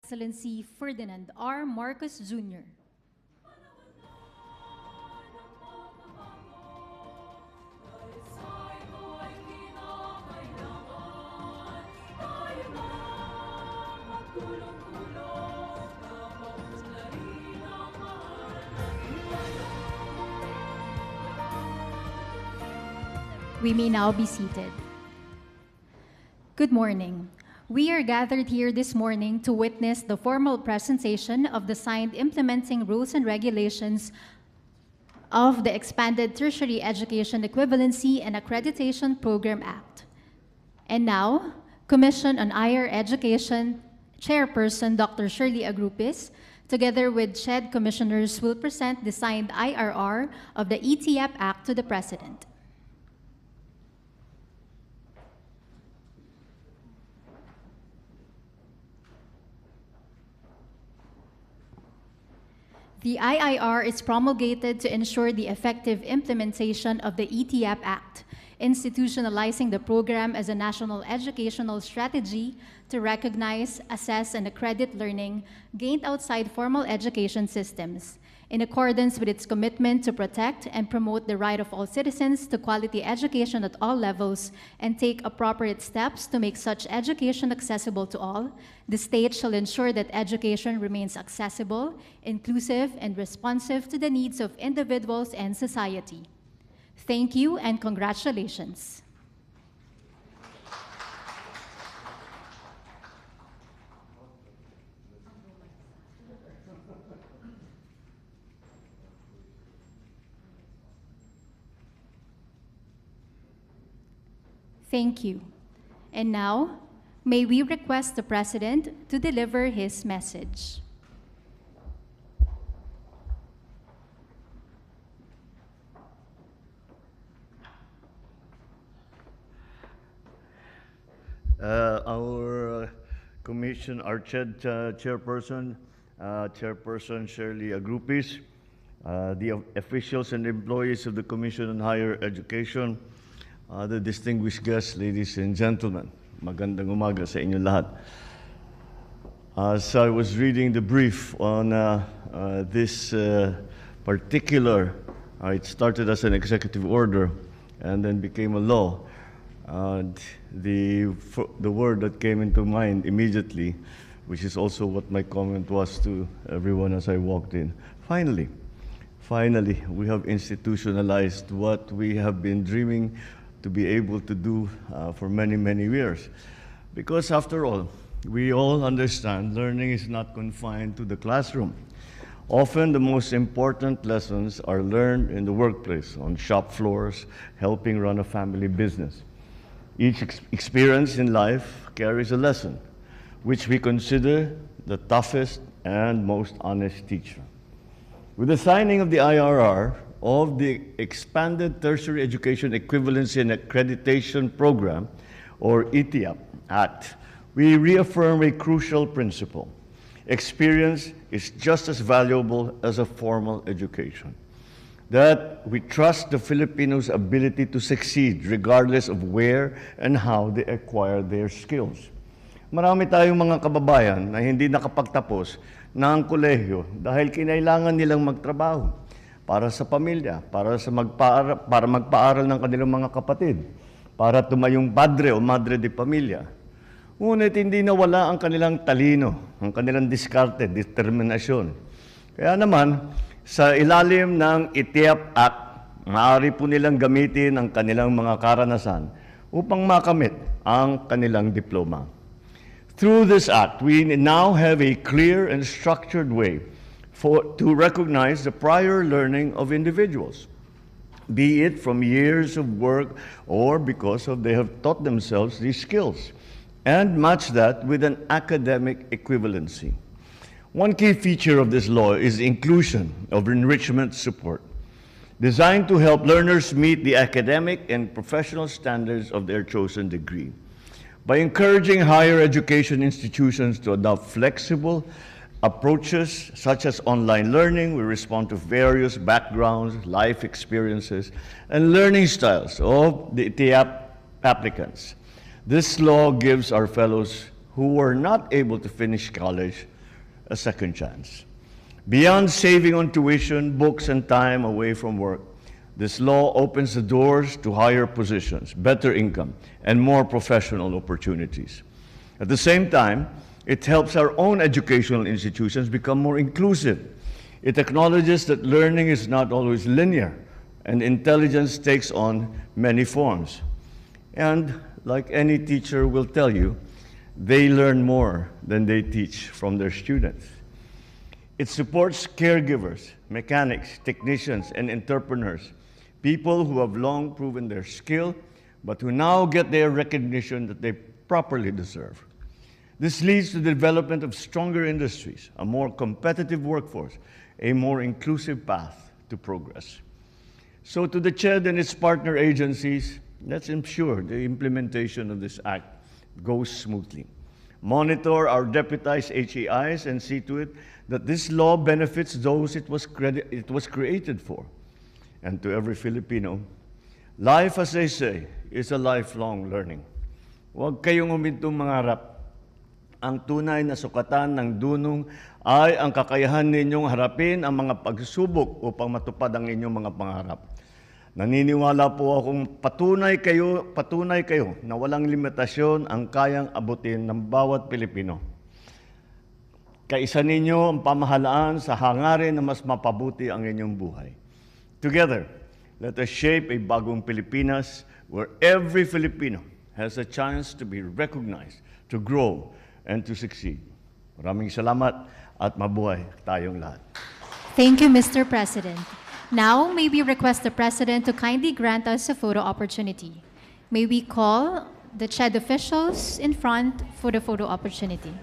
Excellency Ferdinand R. Marcos Jr. We may now be seated. Good morning. We are gathered here this morning to witness the formal presentation of the signed implementing rules and regulations of the Expanded Tertiary Education Equivalency and Accreditation Program Act. And now, Commission on Higher Education Chairperson Dr. Shirley Agrupis, together with SHED commissioners, will present the signed IRR of the ETEEAP Act to the President. The IIR is promulgated to ensure the effective implementation of the ETEEAP Act, institutionalizing the program as a national educational strategy to recognize, assess, and accredit learning gained outside formal education systems, in accordance with its commitment to protect and promote the right of all citizens to quality education at all levels and take appropriate steps to make such education accessible to all. The state shall ensure that education remains accessible, inclusive, and responsive to the needs of individuals and society. Thank you and congratulations. Thank you. And now, may we request the President to deliver his message. Our Commission, our Chairperson, Chairperson Shirley Agrupis, the officials and employees of the Commission on Higher Education, the distinguished guests, ladies and gentlemen, magandang umaga sa inyo lahat. As I was reading the brief on this particular, it started as an executive order and then became a law. The word that came into mind immediately, which is also what my comment was to everyone as I walked in, finally, we have institutionalized what we have been dreaming to be able to do for many, many years. Because after all, we all understand learning is not confined to the classroom. Often the most important lessons are learned in the workplace, on shop floors, helping run a family business. Each experience in life carries a lesson, which we consider the toughest and most honest teacher. With the signing of the IRR of the Expanded Tertiary Education Equivalency and Accreditation Program, or ETEEAP Act, we reaffirm a crucial principle. Experience is just as valuable as a formal education. That we trust the Filipinos' ability to succeed regardless of where and how they acquire their skills. Marami tayong mga kababayan na hindi nakapagtapos ng kolehiyo dahil kinailangan nilang magtrabaho para sa pamilya, para magpaaral ng kanilang mga kapatid, para tumayong padre o madre de pamilya. Ngunit hindi nawala ang kanilang talino, ang kanilang diskarte, determinasyon. Kaya naman, sa ilalim ng ETEEAP Act, maaari po nilang gamitin ang kanilang mga karanasan upang makamit ang kanilang diploma. Through this act, we now have a clear and structured way to recognize the prior learning of individuals, be it from years of work or because they have taught themselves these skills, and match that with an academic equivalency. One key feature of this law is the inclusion of enrichment support, designed to help learners meet the academic and professional standards of their chosen degree. By encouraging higher education institutions to adopt flexible approaches such as online learning, we respond to various backgrounds, life experiences, and learning styles of the ETEEAP applicants. This law gives our fellows who were not able to finish college a second chance. Beyond saving on tuition, books, and time away from work, this law opens the doors to higher positions, better income, and more professional opportunities. At the same time, it helps our own educational institutions become more inclusive. It acknowledges that learning is not always linear, and intelligence takes on many forms. And like any teacher will tell you, they learn more than they teach from their students. It supports caregivers, mechanics, technicians, and entrepreneurs, people who have long proven their skill, but who now get their recognition that they properly deserve. This leads to the development of stronger industries, a more competitive workforce, a more inclusive path to progress. So to the CHED and its partner agencies, let's ensure the implementation of this act goes smoothly. Monitor our deputized HEIs and see to it that this law benefits those it was created for. And to every Filipino, life, as they say, is a lifelong learning. Huwag kayong humintong mangarap. Ang tunay na sukatan ng dunong ay ang kakayahan ninyong harapin ang mga pagsubok upang matupad ang inyong mga pangarap. Naniniwala po akong patunay kayo na walang limitasyon ang kayang abutin ng bawat Pilipino. Kaisa ninyo ang pamahalaan sa hangarin na mas mapabuti ang inyong buhay. Together, let us shape a bagong Pilipinas where every Filipino has a chance to be recognized, to grow, and to succeed. Maraming salamat at mabuhay tayong lahat. Thank you, Mr. President. Now, may we request the President to kindly grant us a photo opportunity. May we call the CHED officials in front for the photo opportunity.